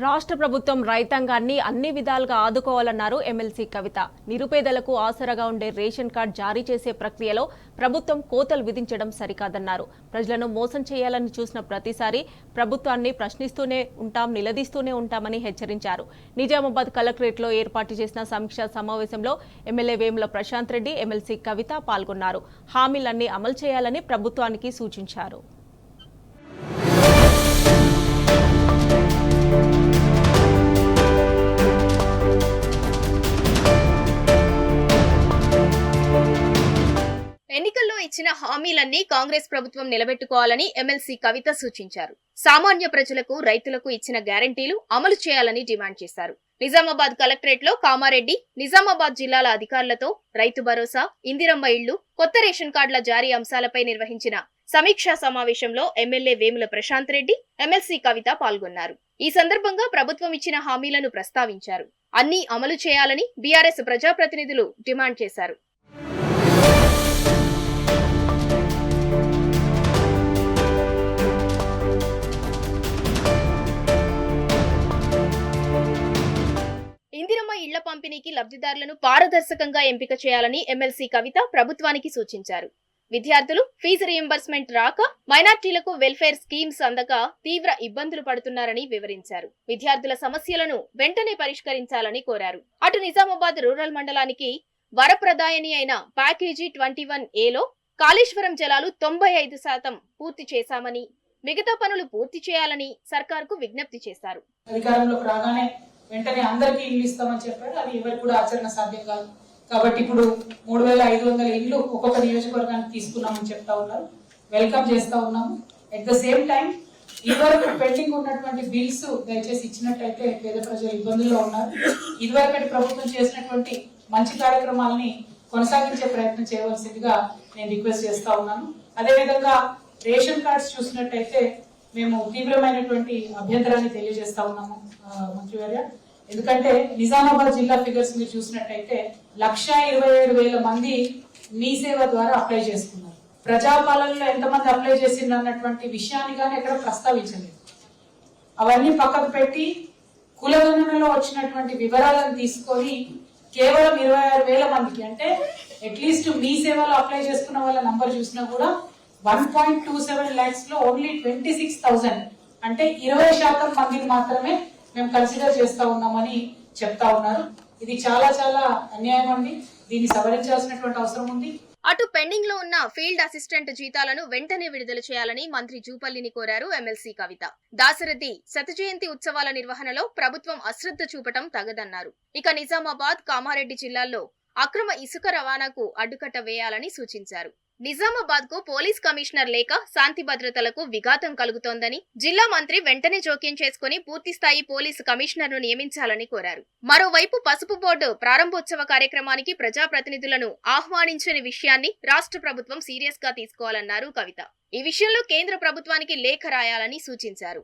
రాష్ట్ర ప్రభుత్వం రైతాంగాన్ని అన్ని విధాలుగా ఆదుకోవాలన్నారు ఎమ్మెల్సీ కవిత. నిరుపేదలకు ఆసరాగా ఉండే రేషన్ కార్డు జారీ చేసే ప్రక్రియలో ప్రభుత్వం కోతలు విధించడం సరికాదన్నారు. ప్రజలను మోసం చేయాలని చూసిన ప్రతిసారి ప్రభుత్వాన్ని ప్రశ్నిస్తూనే ఉంటాం, నిలదీస్తూనే ఉంటామని హెచ్చరించారు. నిజామాబాద్ కలెక్టరేట్లో ఏర్పాటు చేసిన సమీక్షా సమావేశంలో ఎమ్మెల్యే వేముల ప్రశాంత్ రెడ్డి, ఎమ్మెల్సీ కవిత పాల్గొన్నారు. హామీలన్నీ అమలు చేయాలని ప్రభుత్వానికి సూచించారు. ఎన్నికల్లో ఇచ్చిన హామీలన్నీ కాంగ్రెస్ ప్రభుత్వం నిలబెట్టుకోవాలని ఎమ్మెల్సీ కవిత సూచించారు. సామాన్య ప్రజలకు, రైతులకు ఇచ్చిన గ్యారంటీలు అమలు చేయాలని డిమాండ్ చేశారు. నిజామాబాద్ కలెక్టరేట్ లో కామారెడ్డి, నిజామాబాద్ జిల్లాల అధికారులతో రైతు భరోసా, ఇందిరమ్మ ఇళ్లు, కొత్త రేషన్ కార్డుల జారీ అంశాలపై నిర్వహించిన సమీక్షా సమావేశంలో ఎమ్మెల్యే వేముల ప్రశాంత్ రెడ్డి, ఎమ్మెల్సీ కవిత పాల్గొన్నారు. ఈ సందర్భంగా ప్రభుత్వం ఇచ్చిన హామీలను ప్రస్తావించారు. అన్నీ అమలు చేయాలని బీఆర్ఎస్ ప్రజాప్రతినిధులు డిమాండ్ చేశారు. ఇందిరమ్మ ఇళ్ల పంపిణీకి లబ్ధిదారులను పారదర్శకంగా ఎంపిక చేయాలని ఎమ్మెల్సీ కవిత ప్రభుత్వానికి సూచించారు. విద్యార్థులు ఫీజు రీయింబర్స్మెంట్ రాక, మైనార్టీలకు వెల్ఫేర్ స్కీమ్స్ అందక తీవ్ర ఇబ్బందులు పడుతున్నారని వివరించారు. విద్యార్థుల సమస్యలను వెంటనే పరిష్కరించాలని కోరారు. అటు నిజామాబాద్ రూరల్ మండలానికి వరప్రదాయని అయిన ప్యాకేజీ 21A లో కాళేశ్వరం జలాలు 95% పూర్తి చేశామని, మిగతా పనులు పూర్తి చేయాలని సర్కార్కు విజ్ఞప్తి చేశారు. అధికారంలోకి రాగానే వెంటనే అందరికీ ఇల్లు ఇస్తామని చెప్పారు. అది ఎవరికి కూడా ఆచరణ సాధ్యం కాదు. కాబట్టి ఇప్పుడు 3500 ఇల్లు ఒక్కొక్క నియోజకవర్గానికి తీసుకున్నామని చెప్తా ఉన్నారు. వెల్కమ్ చేస్తా ఉన్నాము. అట్ ద సేమ్ టైం ఇదివరకు పెండింగ్ ఉన్నటువంటి బిల్స్ దయచేసి ఇచ్చినట్టయితే పేద ప్రజలు ఇబ్బందుల్లో ఉన్నారు. ఇదివరకటి ప్రభుత్వం చేసినటువంటి మంచి కార్యక్రమాలని కొనసాగించే ప్రయత్నం చేయవలసిందిగా నేను రిక్వెస్ట్ చేస్తా ఉన్నాను. అదేవిధంగా రేషన్ కార్డ్స్ చూసినట్టయితే మేము తీవ్రమైనటువంటి అభ్యంతరాన్ని తెలియజేస్తా ఉన్నాము మంత్రివర్య. ఎందుకంటే నిజామాబాద్ జిల్లా ఫిగర్స్ మీరు చూసినట్టయితే 1,27,000 మంది మీ సేవ ద్వారా అప్లై చేసుకున్నారు. ప్రజాపాలనలో ఎంతమంది అప్లై చేసిండ్రు అన్నటువంటి విషయాన్ని కానీ ఎక్కడ ప్రస్తావించలేదు. అవన్నీ పక్కకు పెట్టి కులగణనలో వచ్చినటువంటి వివరాలను తీసుకొని కేవలం 26,000 మందికి, అంటే అట్లీస్ట్ మీ సేవలో అప్లై చేసుకున్న వాళ్ళ నంబర్ చూసినా కూడా 1.27 lakhs లో ఓన్లీ 26,000, అంటే 20% మందిని మాత్రమే మేము కన్సిడర్ చేస్తా ఉన్నామని చెప్తా ఉన్నారు. ఇది చాలా చాలా అన్యాయం అండి. దీన్ని సవరించాల్సినటువంటి అవసరం ఉంది. అటు పెండింగ్ లో ఉన్న ఫీల్డ్ అసిస్టెంట్ జీతాలను వెంటనే విడుదల చేయాలని మంత్రి జూపల్లిని కోరారు ఎమ్మెల్సీ కవిత. దాశరథి శత జయంతి ఉత్సవాల నిర్వహణలో ప్రభుత్వం అశ్రద్ధ చూపటం తగదన్నారు. ఇక నిజామాబాద్, కామారెడ్డి జిల్లాల్లో అక్రమ ఇసుక రవాణాకు అడ్డుకట్ట వేయాలని సూచించారు. నిజామాబాద్ కు పోలీస్ కమిషనర్ లేక శాంతి భద్రతలకు విఘాతం కలుగుతోందని, జిల్లా మంత్రి వెంటనే జోక్యం చేసుకుని పూర్తిస్థాయి పోలీసు కమిషనర్ ను నియమించాలని కోరారు. మరోవైపు పసుపు బోర్డు ప్రారంభోత్సవ కార్యక్రమానికి ప్రజాప్రతినిధులను ఆహ్వానించని విషయాన్ని రాష్ట్ర ప్రభుత్వం సీరియస్ గా తీసుకోవాలన్నారు కవిత. ఈ విషయంలో కేంద్ర ప్రభుత్వానికి లేఖ రాయాలని సూచించారు.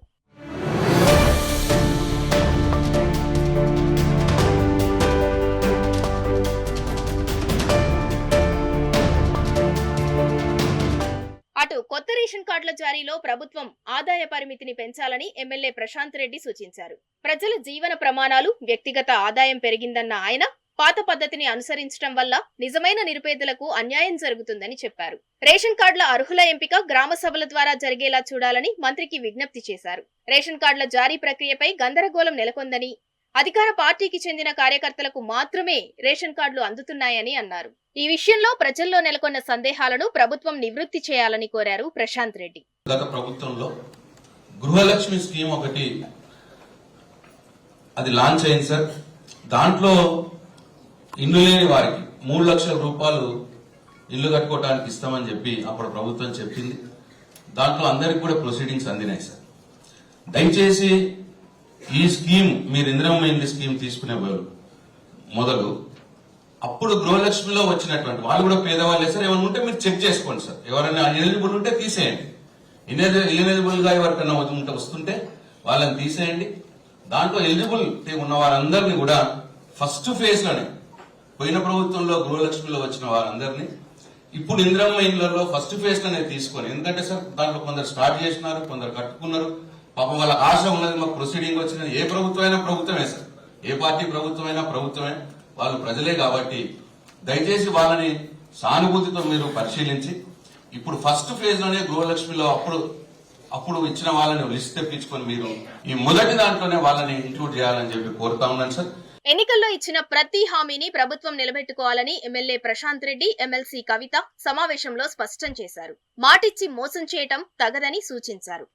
అటు కొత్త రేషన్ కార్డుల జారీలో ప్రభుత్వం ఆదాయ పరిమితిని పెంచాలని ఎమ్మెల్యే ప్రశాంత్ రెడ్డి సూచించారు. ప్రజల జీవన ప్రమాణాలు, వ్యక్తిగత ఆదాయం పెరిగిందన్న ఆయన పాత పద్ధతిని అనుసరించడం వల్ల నిజమైన నిరుపేదలకు అన్యాయం జరుగుతుందని చెప్పారు. రేషన్ కార్డుల అర్హుల ఎంపిక గ్రామ సభల ద్వారా జరిగేలా చూడాలని మంత్రికి విజ్ఞప్తి చేశారు. రేషన్ కార్డుల జారీ ప్రక్రియపై గందరగోళం నెలకొందని, అధికార పార్టీకి చెందిన కార్యకర్తలకు మాత్రమే రేషన్ కార్డులు అందుతున్నాయని అన్నారు. ఈ విషయంలో ప్రజల్లో నెలకొన్న సందేహాలను ప్రభుత్వం నివృత్తి చేయాలని కోరారు ప్రశాంత్ రెడ్డి. గత ప్రభుత్వంలో గృహలక్ష్మి స్కీమ్ ఒకటి అది లాంచ్ అయింది సార్. దాంట్లో ఇల్లు లేని వారికి 3 లక్షల రూపాయలు ఇల్లు కట్టుకోవడానికి ఇస్తామని చెప్పి అప్పుడు ప్రభుత్వం చెప్పింది. దాంట్లో అందరికి కూడా ప్రొసీడింగ్స్ అందినాయి సార్. దయచేసి ఈ స్కీమ్, మీరు ఇందిరమ్మ ఇల్లు స్కీమ్ తీసుకునే మొదలు అప్పుడు గృహలక్ష్మిలో వచ్చినటువంటి వాళ్ళు కూడా పేదవాళ్ళే సార్. ఏమైనా ఉంటే మీరు చెక్ చేసుకోండి సార్. ఎవరైనా ఎలిజిబుల్ ఉంటే తీసేయండి. ఎలిజిబుల్ గా ఎవరికైనా వస్తుంటే వాళ్ళని తీసేయండి. దాంట్లో ఎలిజిబుల్ ఉన్న వారందరినీ కూడా ఫస్ట్ ఫేజ్ లోనే, పోయిన ప్రభుత్వంలో గృహలక్ష్మిలో వచ్చిన వారందరినీ ఇప్పుడు ఇందిరమ్మ ఇళ్లలో ఫస్ట్ ఫేజ్ లోనే తీసుకొని, ఎందుకంటే సార్ దాంట్లో కొందరు స్టార్ట్ చేసినారు, కొందరు కట్టుకున్నారు, పాపం వాళ్ళకి ఆశ ఉన్నది, మాకు ప్రొసీడింగ్ వచ్చినది. ఏ ప్రభుత్వమైనా ప్రభుత్వమే సార్, ఏ పార్టీ ప్రభుత్వమైనా ప్రభుత్వమే, వాళ్ళు ప్రజలే. కాబట్టి దయచేసి వాళ్ళని సానుభూతితో మీరు పరిశీలించి ఇప్పుడు ఫస్ట్ ఫేజ్ లోనే గృహలక్ష్మిలో అప్పుడు ఇచ్చిన వాళ్ళని లిస్ట్ తెప్పించుకొని మీరు ఈ మొదటి దాంట్లోనే వాళ్ళని ఇంక్లూడ్ చేయాలని చెప్పి కోరుతా ఉన్నాను సార్. ఎన్నికల్లో ఇచ్చిన ప్రతి హామీని ప్రభుత్వం నిలబెట్టుకోవాలని ఎమ్మెల్యే ప్రశాంత్ రెడ్డి, ఎమ్మెల్సీ కవిత సమావేశంలో స్పష్టం చేశారు. మాటిచ్చి మోసం చేయటం తగదని సూచించారు.